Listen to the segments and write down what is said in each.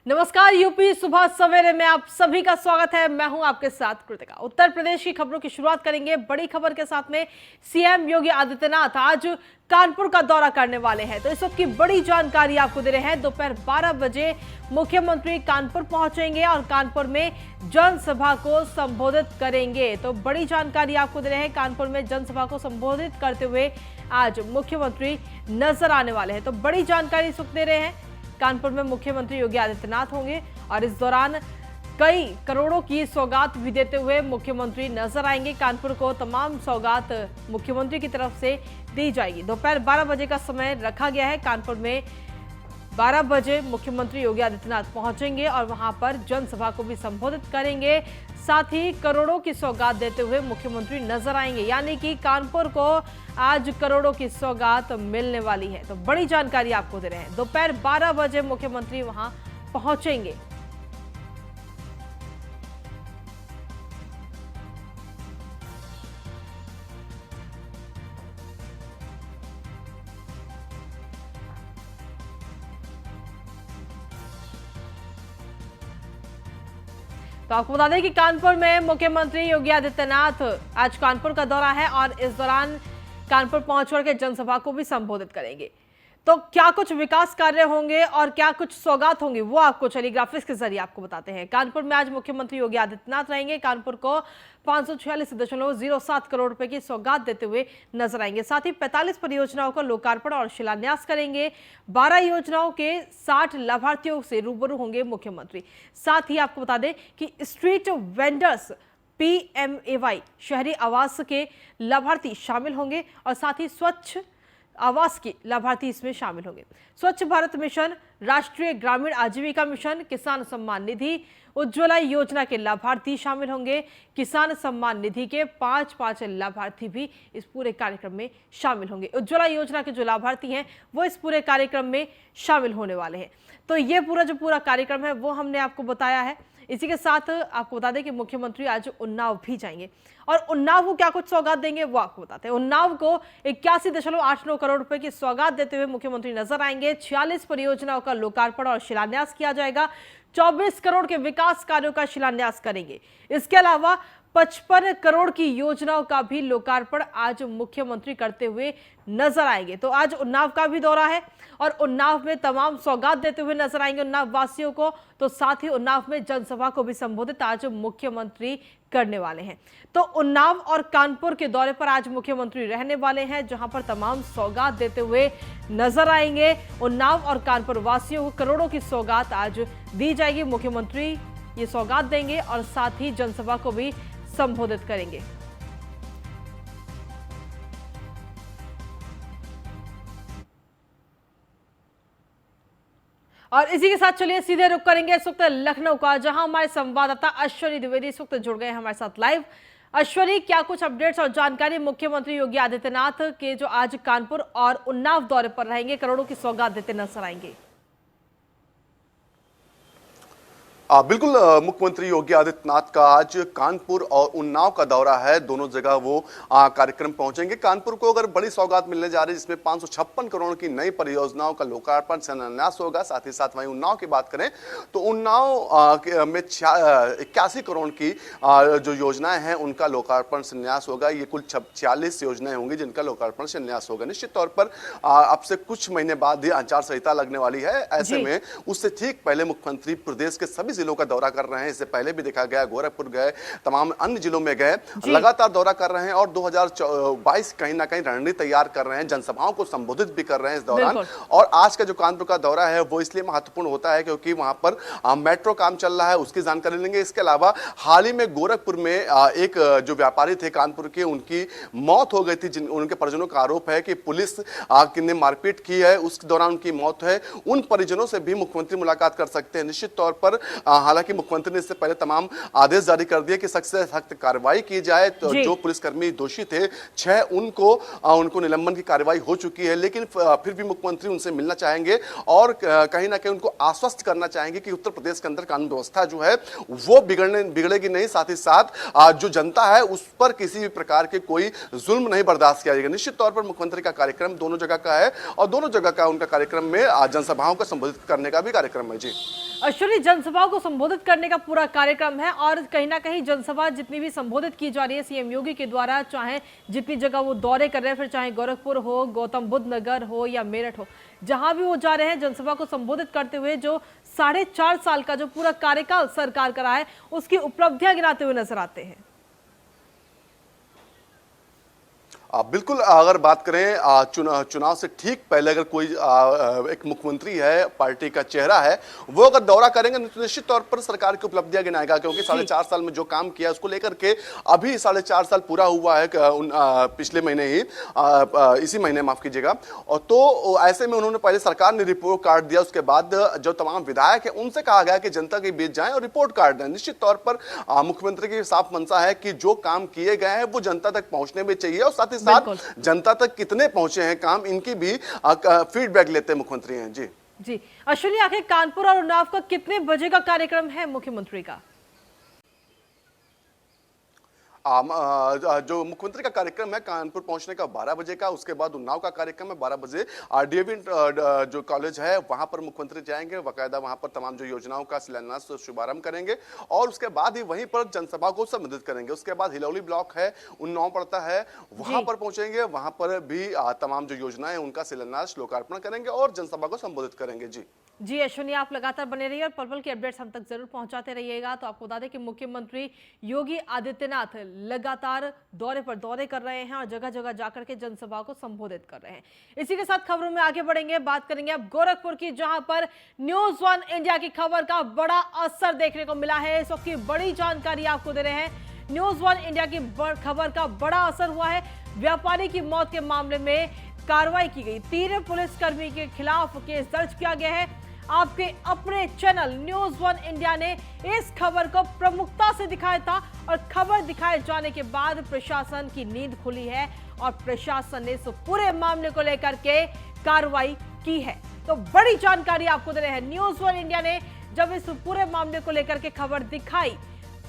नमस्कार। यूपी सुबह सवेरे में आप सभी का स्वागत है। मैं हूं आपके साथ कृतिका। उत्तर प्रदेश की खबरों की शुरुआत करेंगे बड़ी खबर के साथ में। सीएम योगी आदित्यनाथ आज कानपुर का दौरा करने वाले हैं, तो इस वक्त की बड़ी जानकारी आपको दे रहे हैं। दोपहर 12 बजे मुख्यमंत्री कानपुर पहुंचेंगे और कानपुर में जनसभा को संबोधित करेंगे। तो बड़ी जानकारी आपको दे रहे हैं, कानपुर में जनसभा को संबोधित करते हुए आज मुख्यमंत्री नजर आने वाले हैं। तो बड़ी जानकारी इस वक्त दे रहे हैं। कानपुर में मुख्यमंत्री योगी आदित्यनाथ होंगे और इस दौरान कई करोड़ों की सौगात भी देते हुए मुख्यमंत्री नजर आएंगे। कानपुर को तमाम सौगात मुख्यमंत्री की तरफ से दी जाएगी। दोपहर 12 बजे का समय रखा गया है। कानपुर में 12 बजे मुख्यमंत्री योगी आदित्यनाथ पहुंचेंगे और वहां पर जनसभा को भी संबोधित करेंगे। साथ ही करोड़ों की सौगात देते हुए मुख्यमंत्री नजर आएंगे, यानी कि कानपुर को आज करोड़ों की सौगात मिलने वाली है। तो बड़ी जानकारी आपको दे रहे हैं। दोपहर 12 बजे मुख्यमंत्री वहां पहुंचेंगे। तो आपको बता दें कि कानपुर में मुख्यमंत्री योगी आदित्यनाथ आज कानपुर का दौरा है और इस दौरान कानपुर पहुंचकर के जनसभा को भी संबोधित करेंगे। तो क्या कुछ विकास कार्य होंगे और क्या कुछ सौगात होंगी, वो आपको चलिए ग्राफिक्स के जरिए आपको बताते हैं। कानपुर में आज मुख्यमंत्री योगी आदित्यनाथ रहेंगे। कानपुर को 546.07 करोड़ रुपए की सौगात देते हुए नजर आएंगे। साथ ही 45 परियोजनाओं का लोकार्पण और शिलान्यास करेंगे। 12 योजनाओं के 60 लाभार्थियों से रूबरू होंगे मुख्यमंत्री। साथ ही आपको बता दें कि स्ट्रीट वेंडर्स PMAY शहरी आवास के लाभार्थी शामिल होंगे और साथ ही स्वच्छ आवास के लाभार्थी इसमें शामिल होंगे। स्वच्छ भारत मिशन, राष्ट्रीय ग्रामीण आजीविका मिशन, किसान सम्मान निधि, उज्ज्वला योजना के लाभार्थी शामिल होंगे। किसान सम्मान निधि के 5 लाभार्थी भी इस पूरे कार्यक्रम में शामिल होंगे। उज्ज्वला योजना के जो लाभार्थी हैं वो इस पूरे कार्यक्रम में शामिल होने वाले हैं। तो ये पूरा कार्यक्रम है वो हमने आपको बताया है। इसी के साथ आपको बता दें कि मुख्यमंत्री आज उन्नाव भी जाएंगे और उन्नाव को क्या कुछ सौगात देंगे वो आपको बताते हैं। उन्नाव को 81.89 करोड़ रुपए की सौगात देते हुए मुख्यमंत्री नजर आएंगे। 46 परियोजनाओं का लोकार्पण और शिलान्यास किया जाएगा। 24 करोड़ के विकास कार्यों का शिलान्यास करेंगे। इसके अलावा 55 करोड़ की योजनाओं का भी लोकार्पण आज मुख्यमंत्री करते हुए नजर आएंगे। तो आज उन्नाव का भी दौरा है और उन्नाव में तमाम सौगात देते हुए नजर आएंगे उन्नाव वासियों को। तो साथ ही उन्नाव में जनसभा को भी संबोधित आज मुख्यमंत्री करने वाले हैं। तो उन्नाव और कानपुर के दौरे पर आज मुख्यमंत्री रहने वाले हैं, जहां पर तमाम सौगात देते हुए नजर आएंगे। उन्नाव और कानपुर वासियों को करोड़ों की सौगात आज दी जाएगी। मुख्यमंत्री ये सौगात देंगे और साथ ही जनसभा को भी संबोधित करेंगे। और इसी के साथ चलिए सीधे रुक करेंगे इस वक्त लखनऊ का, जहां हमारे संवाददाता अश्वनी द्विवेदी इस वक्त जुड़ गए हैं हमारे साथ लाइव। अश्वनी, क्या कुछ अपडेट्स और जानकारी मुख्यमंत्री योगी आदित्यनाथ के जो आज कानपुर और उन्नाव दौरे पर रहेंगे, करोड़ों की सौगात देते नजर आएंगे? बिल्कुल, मुख्यमंत्री योगी आदित्यनाथ का आज कानपुर और उन्नाव का दौरा है। दोनों जगह वो कार्यक्रम पहुंचेंगे। कानपुर को अगर बड़ी सौगात मिलने जा रही है, जिसमें 556 करोड़ की नई परियोजनाओं का लोकार्पण शिलान्यास होगा। साथ ही साथ वहीं उन्नाव की बात करें तो उन्नाव में 81 करोड़ की जो योजनाएं हैं उनका लोकार्पण शिलान्यास होगा। ये कुल 46 योजनाएं होंगी जिनका लोकार्पण शिलान्यास होगा। निश्चित तौर पर अब से कुछ महीने बाद ही आचार संहिता लगने वाली है। ऐसे में उससे ठीक पहले मुख्यमंत्री प्रदेश के सभी जिलों का दौरा कर रहे हैं। इससे पहले भी देखा गया, गोरखपुर गए, तमाम अन्य जिलों में गए, लगातार दौरा कर रहे हैं और 2022 कहीं ना कहीं रणनीति तैयार कर रहे हैं। जनसभाओं को संबोधित भी कर रहे हैं इस दौरान। और आज का जो कानपुर का दौरा है वो इसलिए महत्वपूर्ण होता है क्योंकि वहां पर मेट्रो काम चल रहा है, उसकी जानकारी लेंगे। इसके अलावा हाल ही में गोरखपुर में एक जो व्यापारी थे कानपुर के, उनकी मौत हो गई थी। उनके परिजनों का आरोप है कि पुलिस ने मारपीट की है, उस दौरान उनकी मौत है। उन परिजनों से भी मुख्यमंत्री मुलाकात कर सकते हैं। निश्चित तौर पर हालांकि मुख्यमंत्री ने इससे पहले तमाम आदेश जारी कर दिए कि सख्त से सख्त कार्रवाई की जाए। तो जो पुलिसकर्मी दोषी थे 6 उनको निलंबन की कार्रवाई हो चुकी है, लेकिन फिर भी मुख्यमंत्री उनसे मिलना चाहेंगे और कहीं ना कहीं उनको आश्वस्त करना चाहेंगे कि उत्तर प्रदेश के अंदर कानून व्यवस्था जो है वो बिगड़ेगी नहीं। साथ ही साथ जो जनता है उस पर किसी भी प्रकार के कोई जुल्म नहीं बर्दाश्त किया जाएगा। निश्चित तौर पर मुख्यमंत्री का कार्यक्रम दोनों जगह का है और दोनों जगह का उनका कार्यक्रम में जनसभाओं को संबोधित करने का भी कार्यक्रम है। जी अश्विनी, जनसभा को संबोधित करने का पूरा कार्यक्रम है और कहीं ना कहीं जनसभा जितनी भी संबोधित की जा रही है सीएम योगी के द्वारा, चाहे जितनी जगह वो दौरे कर रहे हैं, फिर चाहे गोरखपुर हो, गौतम बुद्ध नगर हो या मेरठ हो, जहां भी वो जा रहे हैं जनसभा को संबोधित करते हुए जो 4.5 साल का जो पूरा कार्यकाल सरकार का रहा है उसकी उपलब्धियां गिनाते हुए नजर आते हैं। बिल्कुल, अगर बात करें चुनाव से ठीक पहले अगर कोई एक मुख्यमंत्री है, पार्टी का चेहरा है, वो अगर दौरा करेंगे तो निश्चित तौर पर सरकार की उपलब्धियां गिनाएगा, क्योंकि 4.5 साल में जो काम किया उसको लेकर के अभी 4.5 साल पूरा हुआ है पिछले महीने ही, इसी महीने माफ कीजिएगा। और तो ऐसे में उन्होंने पहले सरकार ने रिपोर्ट कार्ड दिया, उसके बाद जो तमाम विधायक है उनसे कहा गया कि जनता के बीच जाएं और रिपोर्ट कार्ड दें। निश्चित तौर पर मुख्यमंत्री की साफ मंशा है कि जो काम किए गए हैं वो जनता तक पहुंचने भी चाहिए, और साथ ही साथ जनता तक कितने पहुंचे हैं काम, इनकी भी फीडबैक लेते मुख्यमंत्री हैं। जी जी अश्विनी, आखिर कानपुर और उन्नाव का कितने बजे का कार्यक्रम है मुख्यमंत्री का? जो मुख्यमंत्री का कार्यक्रम है कानपुर पहुंचने का 12 बजे का, उसके बाद उन्नाव का कार्यक्रम है 12 बजे। डीएवी जो कॉलेज है वहां पर मुख्यमंत्री जाएंगे, बाकायदा वहां पर तमाम जो योजनाओं का शिलान्यास शुभारंभ करेंगे, और उसके बाद ही वहीं पर जनसभा को संबोधित करेंगे। उसके बाद हिलौली ब्लॉक है, उन्नाव पड़ता है, वहां पर पहुंचेंगे, वहां पर भी तमाम जो योजनाएं हैं उनका शिलान्यास लोकार्पण करेंगे और जनसभा को संबोधित करेंगे। जी अश्विनी, आप लगातार बने रहिए और पल पल की अपडेट्स हम तक जरूर पहुंचाते रहिएगा। तो आपको बता दें कि मुख्यमंत्री योगी आदित्यनाथ लगातार दौरे पर दौरे कर रहे हैं और जगह जगह जाकर के जनसभा को संबोधित कर रहे हैं। इसी के साथ खबरों में आगे बढ़ेंगे, बात करेंगे अब गोरखपुर की, जहां पर न्यूज वन इंडिया की खबर का बड़ा असर देखने को मिला है। इस वक्त की बड़ी जानकारी आपको दे रहे हैं। न्यूज वन इंडिया की खबर का बड़ा असर हुआ है। व्यापारी की मौत के मामले में कार्रवाई की गई, 3 पुलिसकर्मी के खिलाफ केस दर्ज किया गया है। आपके अपने चैनल न्यूज वन इंडिया ने इस खबर को प्रमुखता से दिखाया था और खबर दिखाए जाने के बाद प्रशासन की नींद खुली है और प्रशासन ने इस पूरे मामले को लेकर के कार्रवाई की है। तो बड़ी जानकारी आपको दे रहे हैं, न्यूज वन इंडिया ने जब इस पूरे मामले को लेकर के खबर दिखाई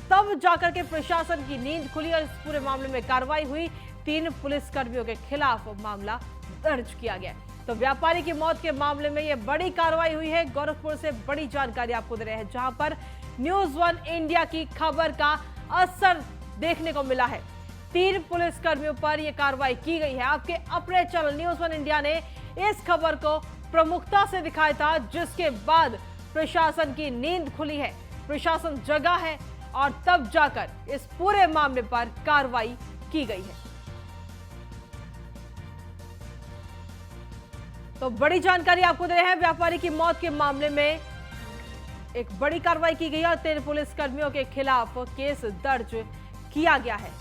तब जाकर के प्रशासन की नींद खुली और इस पूरे मामले में कार्रवाई हुई। 3 पुलिसकर्मियों के खिलाफ मामला दर्ज किया गया। तो व्यापारी की मौत के मामले में यह बड़ी कार्रवाई हुई है। गोरखपुर से बड़ी जानकारी आपको दे रहे हैं, जहां पर न्यूज वन इंडिया की खबर का असर देखने को मिला है। 3 पुलिसकर्मियों पर यह कार्रवाई की गई है। आपके अपने चैनल न्यूज वन इंडिया ने इस खबर को प्रमुखता से दिखाया था, जिसके बाद प्रशासन की नींद खुली है, प्रशासन जगा है और तब जाकर इस पूरे मामले पर कार्रवाई की गई है। तो बड़ी जानकारी आपको दे रहे हैं, व्यापारी की मौत के मामले में एक बड़ी कार्रवाई की गई है और 3 पुलिसकर्मियों के खिलाफ केस दर्ज किया गया है।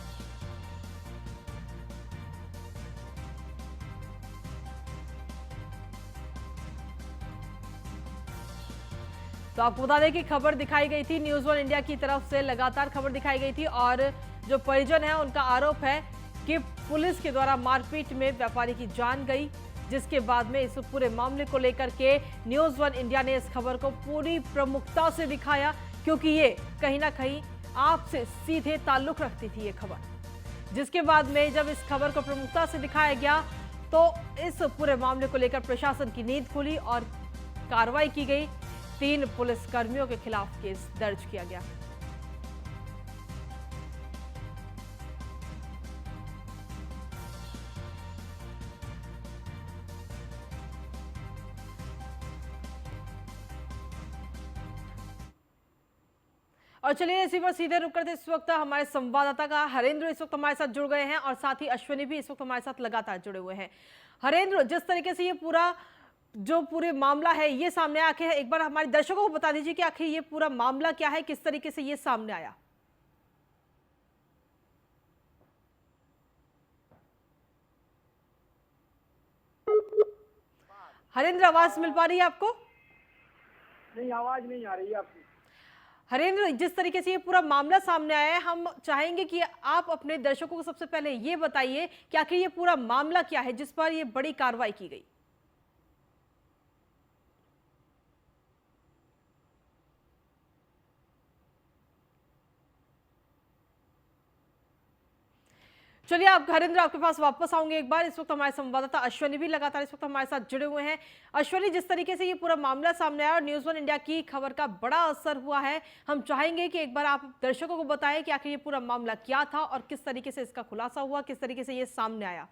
तो आपको बता दें कि खबर दिखाई गई थी न्यूज वन इंडिया की तरफ से, लगातार खबर दिखाई गई थी और जो परिजन है उनका आरोप है कि पुलिस के द्वारा मारपीट में व्यापारी की जान गई, जिसके बाद में इस पूरे मामले को लेकर के न्यूज वन इंडिया ने इस खबर को पूरी प्रमुखता से दिखाया, क्योंकि ये कहीं ना कहीं आपसे सीधे ताल्लुक रखती थी ये खबर। जिसके बाद में जब इस खबर को प्रमुखता से दिखाया गया तो इस पूरे मामले को लेकर प्रशासन की नींद खुली और कार्रवाई की गई। 3 पुलिसकर्मियों के खिलाफ केस दर्ज किया गया। और चलिए इसी पर सीधे रुक करते इस वक्त हमारे संवाददाता का हरेंद्र इस वक्त हमारे साथ जुड़ गए हैं और साथ ही अश्विनी भी इस वक्त हमारे साथ लगातार जुड़े हुए हैं। हरेंद्र, जिस तरीके से ये पूरे मामला है ये सामने आके है, एक बार हमारे दर्शकों को बता दीजिए कि आखिर ये पूरा मामला क्या है, किस तरीके से ये सामने आया। हरेंद्र, आवाज मिल पा रही है आपको? नहीं, आवाज नहीं आ रही है आपकी। हरेंद्र, जिस तरीके से ये पूरा मामला सामने आया है, हम चाहेंगे कि आप अपने दर्शकों को सबसे पहले ये बताइए कि आखिर ये पूरा मामला क्या है जिस पर ये बड़ी कार्रवाई की गई। चलिए आप हरिंद्र, आपके पास वापस आऊंगे एक बार। इस वक्त हमारे संवाददाता अश्वनी भी लगातार इस वक्त हमारे साथ जुड़े हुए हैं। अश्वनी, जिस तरीके से ये पूरा मामला सामने आया और न्यूज़ वन इंडिया की खबर का बड़ा असर हुआ है, हम चाहेंगे कि एक बार आप दर्शकों को बताएं कि आखिर ये पूरा मामला क्या था और किस तरीके से इसका खुलासा हुआ, किस तरीके से ये सामने आया।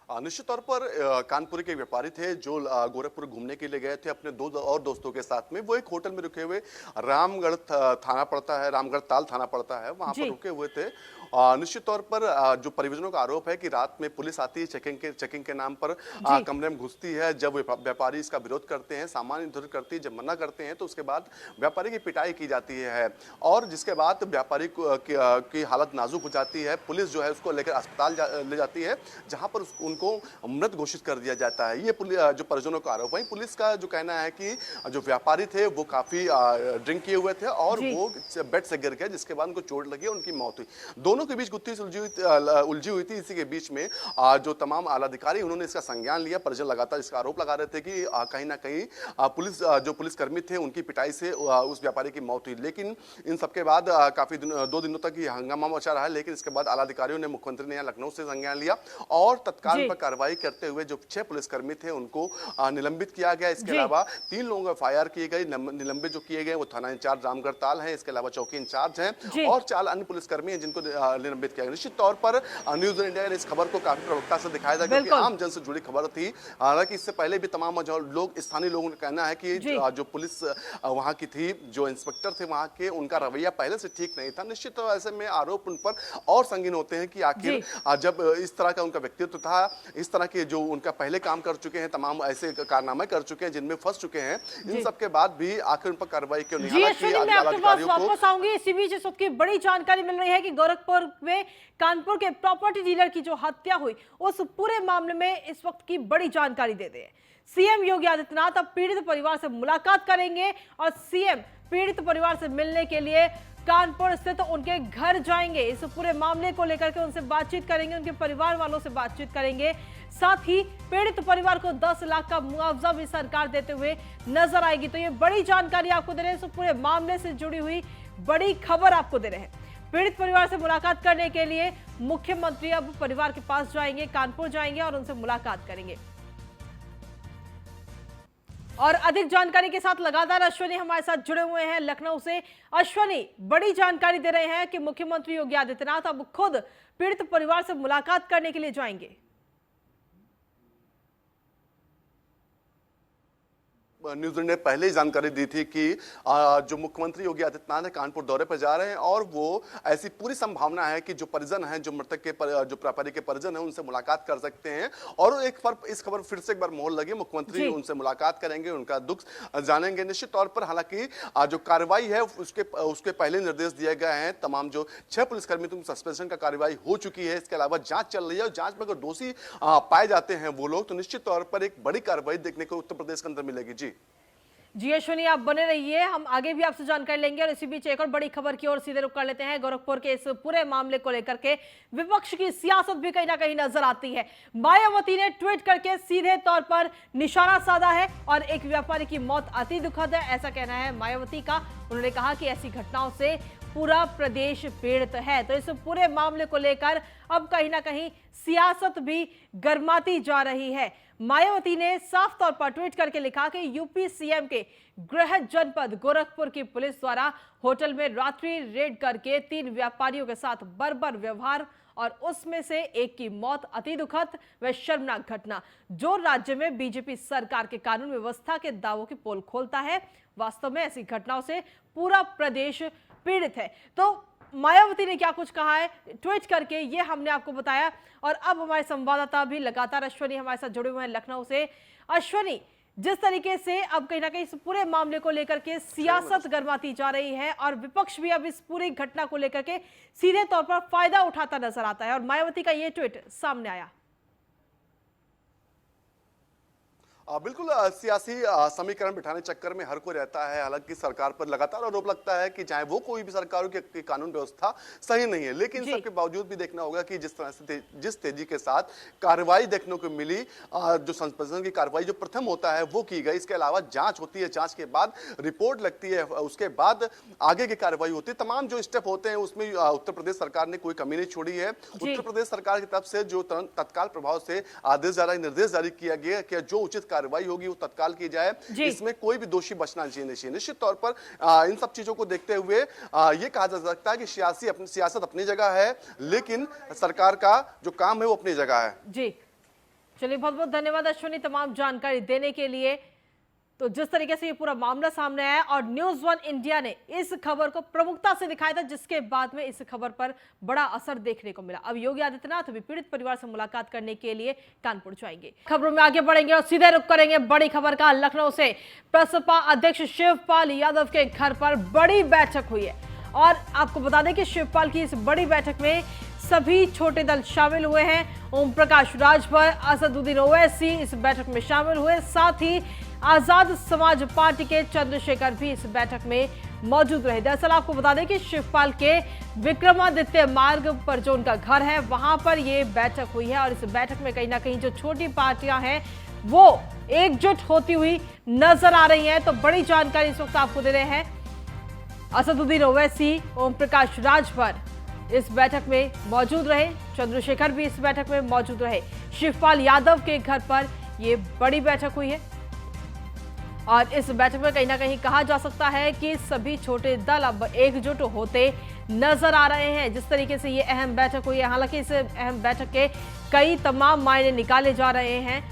निश्चित तौर पर कानपुर के व्यापारी थे जो गोरखपुर घूमने के लिए गए थे अपने दो और दोस्तों के साथ में। वो एक होटल में रुके हुए, रामगढ़ थाना पड़ता है, रामगढ़ ताल थाना पड़ता है, वहां पर रुके हुए थे। निश्चित तौर पर जो परिजनों का आरोप है कि रात में पुलिस आती है चेकिंग के नाम पर, कमरे में घुसती है। जब व्यापारी इसका विरोध करते हैं, सामान इधर करती है, जब मना करते हैं तो उसके बाद व्यापारी की पिटाई की जाती है और जिसके बाद व्यापारी की हालत नाजुक हो जाती है। पुलिस जो है उसको लेकर अस्पताल ले जाती है, जहां पर उनको मृत घोषित कर दिया जाता है। ये जो परिजनों का आरोप है। पुलिस का जो कहना है कि जो व्यापारी थे वो काफी ड्रिंक किए हुए थे और वो बेड से गिर गए, जिसके बाद उनको चोट लगी, उनकी मौत हुई। दोनों के बीच गुत्थी उलझी हुई थी। इसी के बीच में जो तमाम आला अधिकारी उन्होंने इसका संज्ञान लिया। परिजन लगातार इसका आरोप लगा रहे थे कि कहीं ना कहीं जो पुलिसकर्मी थे उनकी पिटाई से उस व्यापारी की मौत हुई। लेकिन इन सबके बाद काफी 2 दिनों तक ये हंगामा मचा रहा है। लेकिन इसके बाद आला अधिकारियों ने, मुख्यमंत्री ने यहाँ लखनऊ से संज्ञान लिया और तत्काल पर कार्रवाई करते हुए जो 6 पुलिसकर्मी थे उनको निलंबित किया गया। इसके अलावा 3 लोगों को FIR किए गए। निलंबित जो किए गए वो थाना इंचार्ज रामगढ़ ताल है, इसके अलावा चौकी इंचार्ज हैं और 4 अन्य पुलिसकर्मी हैं जिनको निलंबित किया गया। निश्चित तौर पर न्यूज़ वन इंडिया ने इस खबर को काफी प्रमुखता से दिखाया था क्योंकि आम जन से जुड़ी खबर थी। हालांकि इससे पहले भी तमाम लोग, स्थानीय लोगों का कहना है कि जो पुलिस वहां की थी, जो इंस्पेक्टर थे वहां के, उनका रवैया पहले से ठीक नहीं था। निश्चित ऐसे में आरोप उन पर और संगीन होते हैं कि आखिर जब इस तरह का उनका व्यक्तित्व था, इस तरह के जो उनका पहले काम कर चुके हैं, तमाम ऐसे कारनामे कर चुके हैं जिनमें फंस चुके हैं, इन सब के बाद भी आखिर उन पर कार्रवाई क्यों नहीं? मैं आपके पास वापस आऊंगी। इसी बीच इस वक्त की बड़ी जानकारी मिल रही है कि गोरखपुर में कानपुर के प्रॉपर्टी डीलर की जो हत्या हुई, उस पूरे मामले में इस वक्त की बड़ी जानकारी दे रहे हैं। सीएम योगी आदित्यनाथ अब पीड़ित परिवार से मुलाकात करेंगे और सीएम पीड़ित परिवार से मिलने के लिए कानपुर स्थित उनके घर जाएंगे। इस पूरे मामले को लेकर के उनसे बातचीत करेंगे, उनके परिवार वालों से बातचीत करेंगे। साथ ही पीड़ित परिवार को 10 लाख का मुआवजा भी सरकार देते हुए नजर आएगी। तो ये बड़ी जानकारी आपको दे रहे हैं, इस पूरे मामले से जुड़ी हुई बड़ी खबर आपको दे रहे हैं। पीड़ित परिवार से मुलाकात करने के लिए मुख्यमंत्री अब परिवार के पास जाएंगे, कानपुर जाएंगे और उनसे मुलाकात करेंगे। और अधिक जानकारी के साथ लगातार अश्वनी हमारे साथ जुड़े हुए हैं लखनऊ से। अश्वनी, बड़ी जानकारी दे रहे हैं कि मुख्यमंत्री योगी आदित्यनाथ अब खुद पीड़ित परिवार से मुलाकात करने के लिए जाएंगे। न्यूज़ ने पहले ही जानकारी दी थी कि जो मुख्यमंत्री योगी आदित्यनाथ है कानपुर दौरे पर जा रहे हैं और वो ऐसी पूरी संभावना है कि जो परिजन हैं, जो मृतक के जो व्यापारी के परिजन हैं, उनसे मुलाकात कर सकते हैं। और एक बार इस खबर फिर से एक बार मोहर लगी, मुख्यमंत्री उनसे मुलाकात करेंगे, उनका दुख जानेंगे निश्चित तौर पर। हालांकि जो कार्रवाई है उसके पहले निर्देश दिए गए हैं। तमाम जो 6 पुलिसकर्मी तुम सस्पेंशन का कार्रवाई हो चुकी है, इसके अलावा जांच चल रही है और जांच में अगर दोषी पाए जाते हैं वो लोग, तो निश्चित तौर पर एक बड़ी कार्रवाई देखने को उत्तर प्रदेश के अंदर मिलेगी। जी अश्वनी, आप बने रहिए, हम आगे भी आपसे जानकारी लेंगे। और इसी बीच एक और बड़ी खबर की ओर सीधे रुख कर लेते हैं। गोरखपुर के इस पूरे मामले को लेकर के विपक्ष की सियासत भी कहीं ना कहीं नजर आती है। मायावती ने ट्वीट करके सीधे तौर पर निशाना साधा है और एक व्यापारी की मौत अति दुखद है, ऐसा कहना है मायावती का। उन्होंने कहा कि ऐसी घटनाओं से पूरा प्रदेश पीड़ित है। तो इस पूरे मामले को लेकर अब कहीं ना कहीं सियासत भी गर्माती जा रही है। मायावती ने साफ तौर पर ट्वीट करके लिखा कि यूपी सीएम के गृह जनपद गोरखपुर की पुलिस द्वारा होटल में रात्रि रेड करके 3 व्यापारियों के साथ बर्बर व्यवहार और उसमें से एक की मौत अति दुखद व शर्मनाक घटना, जो राज्य में बीजेपी सरकार के कानून व्यवस्था के दावों की पोल खोलता है। वास्तव में ऐसी घटनाओं से पूरा प्रदेश पीड़ित है। तो मायावती ने क्या कुछ कहा है ट्वीट करके, ये हमने आपको बताया। और अब हमारे संवाददाता भी लगातार अश्वनी हमारे साथ जुड़े हुए हैं लखनऊ से। अश्वनी, जिस तरीके से अब कहीं ना कहीं इस पूरे मामले को लेकर के सियासत गर्माती जा रही है और विपक्ष भी अब इस पूरी घटना को लेकर के सीधे तौर पर फायदा उठाता नजर आता है और मायावती का ये ट्वीट सामने आया। बिल्कुल सियासी समीकरण बिठाने चक्कर में हर कोई रहता है। हालांकि सरकार पर लगातार आरोप लगता है कि चाहे वो कोई भी सरकार हो कि कानून व्यवस्था सही नहीं है, लेकिन जी। सबके बावजूद भी देखना होगा कि जिस तरह से जिस तेजी के साथ कार्रवाई देखने को मिली, जो संसद की कार्रवाई जो प्रथम होता है वो की गई। इसके अलावा जांच होती है, जांच के बाद रिपोर्ट लगती है, उसके बाद आगे की कार्रवाई होती है। तमाम जो स्टेप होते हैं उसमें उत्तर प्रदेश सरकार ने कोई कमी नहीं छोड़ी है। उत्तर प्रदेश सरकार की तरफ से जो तत्काल प्रभाव से आदेश जारी, निर्देश जारी किया गया कि जो उचित कार्रवाई होगी वो तत्काल की जाए, इसमें कोई भी दोषी बचना नहीं चाहिए। निश्चित तौर पर इन सब चीजों को देखते हुए ये कहा जा सकता है कि सियासत अपनी जगह है, लेकिन सरकार का जो काम है वो अपनी जगह है। जी, चलिए बहुत बहुत धन्यवाद अश्विनी तमाम जानकारी देने के लिए। तो जिस तरीके से ये पूरा मामला सामने आया और न्यूज़ वन इंडिया ने इस खबर को प्रमुखता से दिखाया था, जिसके बाद में इस खबर पर बड़ा असर देखने को मिला। अब योगी आदित्यनाथ भी पीड़ित परिवार से मुलाकात करने के लिए कानपुर जाएंगे। खबरों में आगे बढ़ेंगे और सीधे रुख करेंगे बड़ी खबर का। लखनऊ से प्रसपा अध्यक्ष शिवपाल यादव के घर पर बड़ी बैठक हुई है और आपको बता दें कि शिवपाल की इस बड़ी बैठक में सभी छोटे दल शामिल हुए हैं। ओम प्रकाश राजभर, असदुद्दीन ओवैसी इस बैठक में शामिल हुए, साथ ही आजाद समाज पार्टी के चंद्रशेखर भी इस बैठक में मौजूद रहे। दरअसल आपको बता दें कि शिवपाल के विक्रमादित्य मार्ग पर जो उनका घर है वहां पर यह बैठक हुई है और इस बैठक में कहीं ना कहीं जो छोटी पार्टियां हैं वो एकजुट होती हुई नजर आ रही हैं। तो बड़ी जानकारी इस वक्त आपको दे रहे हैं। असदुद्दीन ओवैसी, ओम प्रकाश राजभर इस बैठक में मौजूद रहे, चंद्रशेखर भी इस बैठक में मौजूद रहे। शिवपाल यादव के घर पर यह बड़ी बैठक हुई है और इस बैठक में कहीं ना कहीं कहा जा सकता है कि सभी छोटे दल अब एकजुट होते नजर आ रहे हैं। जिस तरीके से ये अहम बैठक हुई है, हालांकि इस अहम बैठक के कई तमाम मायने निकाले जा रहे हैं।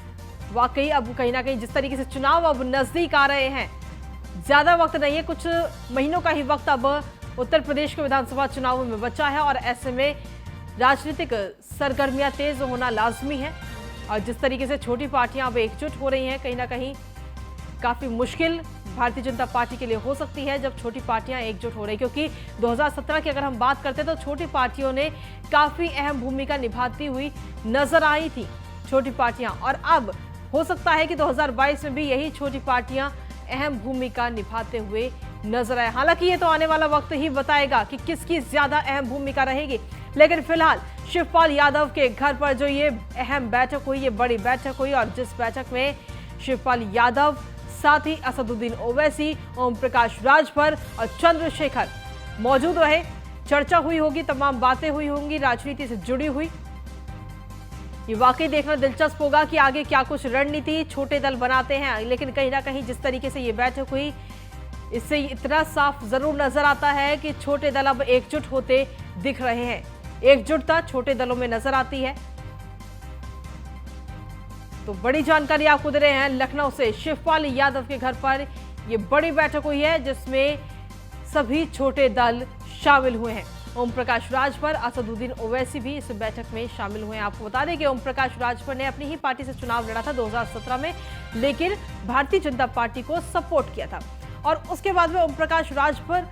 वाकई अब कहीं ना कहीं जिस तरीके से चुनाव अब नजदीक आ रहे हैं, ज्यादा वक्त नहीं है, कुछ महीनों का ही वक्त अब उत्तर प्रदेश के विधानसभा चुनावों में बचा है और ऐसे में राजनीतिक सरगर्मियां तेज होना लाजमी है। और जिस तरीके से छोटी पार्टियां अब एकजुट हो रही हैं, कहीं ना कहीं काफी मुश्किल भारतीय जनता पार्टी के लिए हो सकती है जब छोटी पार्टियां एकजुट हो रही, क्योंकि 2017 की अगर हम बात करते हैं तो छोटी पार्टियों ने काफी अहम भूमिका निभाती हुई नजर आई थी छोटी पार्टियां, और अब हो सकता है कि 2022 में भी यही छोटी पार्टियां अहम भूमिका निभाते हुए नजर आए। हालांकि ये तो आने वाला वक्त ही बताएगा कि किसकी ज्यादा अहम भूमिका रहेगी, लेकिन फिलहाल शिवपाल यादव के घर पर जो ये अहम बैठक हुई, ये बड़ी बैठक हुई और जिस बैठक में शिवपाल यादव, साथ ही असदुद्दीन ओवैसी, ओम प्रकाश राजभर और चंद्रशेखर मौजूद रहे, चर्चा हुई होगी, तमाम बातें हुई होंगी राजनीति से जुड़ी हुई। ये वाकई देखना दिलचस्प होगा कि आगे क्या कुछ रणनीति छोटे दल बनाते हैं, लेकिन कहीं ना कहीं जिस तरीके से ये बैठक हुई इससे इतना साफ जरूर नजर आता है कि छोटे दल अब एकजुट होते दिख रहे हैं। एकजुटता छोटे दलों में नजर आती है। तो बड़ी जानकारी आपको दे रहे हैं लखनऊ से। शिवपाल यादव के घर पर यह बड़ी बैठक हुई है जिसमें सभी छोटे दल शामिल हुए हैं। ओम प्रकाश राजभर, असदुद्दीन ओवैसी भी इस बैठक में शामिल हुए हैं। आपको बता दें कि ओम प्रकाश राजभर ने अपनी ही पार्टी से चुनाव लड़ा था 2017 में, लेकिन भारतीय जनता पार्टी को सपोर्ट किया था और उसके बाद में ओम प्रकाश राजभर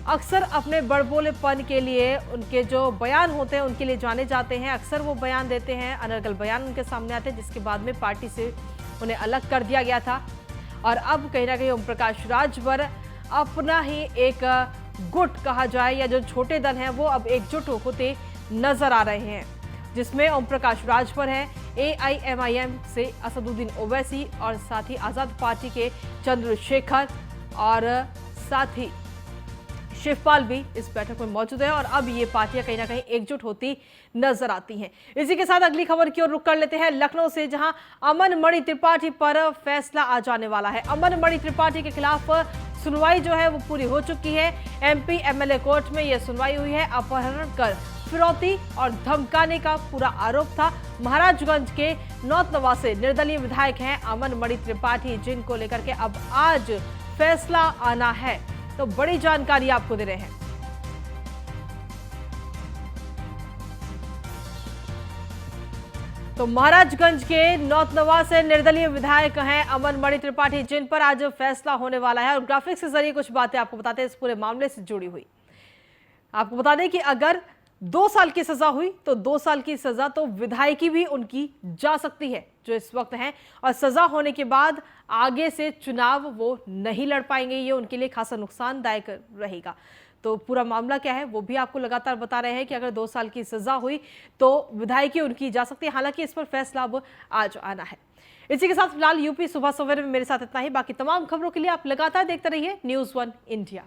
अक्सर अपने बड़बोलेपन के लिए, उनके जो बयान होते हैं उनके लिए जाने जाते हैं। अक्सर वो बयान देते हैं, अनर्गल बयान उनके सामने आते हैं, जिसके बाद में पार्टी से उन्हें अलग कर दिया गया था। और अब कहीं ना कहीं ओम प्रकाश राजभर अपना ही एक गुट कहा जाए या जो छोटे दल हैं वो अब एकजुट होते नजर आ रहे हैं, जिसमें ओम प्रकाश राजभर है, AIMIM से असदुद्दीन ओवैसी और साथ ही आजाद पार्टी के चंद्रशेखर और साथ ही शिवपाल भी इस बैठक में मौजूद है और अब ये पार्टियां कहीं ना कहीं एकजुट होती नजर आती हैं। इसी के साथ अगली खबर की ओर रुख कर लेते हैं लखनऊ से, जहां अमन मणि त्रिपाठी पर फैसला आ जाने वाला है। अमन मणि त्रिपाठी के खिलाफ सुनवाई जो है वो पूरी हो चुकी है। MP MLA कोर्ट में यह सुनवाई हुई है। अपहरण कर फिरौती और धमकाने का पूरा आरोप था। महाराजगंज के नौतनवा से निर्दलीय विधायक हैं अमन मणि त्रिपाठी, जिनको लेकर के अब आज फैसला आना है। तो बड़ी जानकारी आपको दे रहे हैं। तो महाराजगंज के नौतनवा से निर्दलीय विधायक हैं अमन मणि त्रिपाठी, जिन पर आज फैसला होने वाला है और ग्राफिक्स के जरिए कुछ बातें आपको बताते हैं इस पूरे मामले से जुड़ी हुई। आपको बता दें कि अगर 2 साल की सजा हुई तो 2 साल की सजा तो विधायकी भी उनकी जा सकती है जो इस वक्त हैं, और सजा होने के बाद आगे से चुनाव वो नहीं लड़ पाएंगे। ये उनके लिए खासा नुकसानदायक रहेगा। तो पूरा मामला क्या है वो भी आपको लगातार बता रहे हैं कि अगर 2 साल की सजा हुई तो विधायकी उनकी जा सकती है। हालांकि इस पर फैसला अब आज आना है। इसी के साथ फिलहाल यूपी सुबह सवेरे में मेरे साथ इतना ही। बाकी तमाम खबरों के लिए आप लगातार देखते रहिए न्यूज़ 1 इंडिया।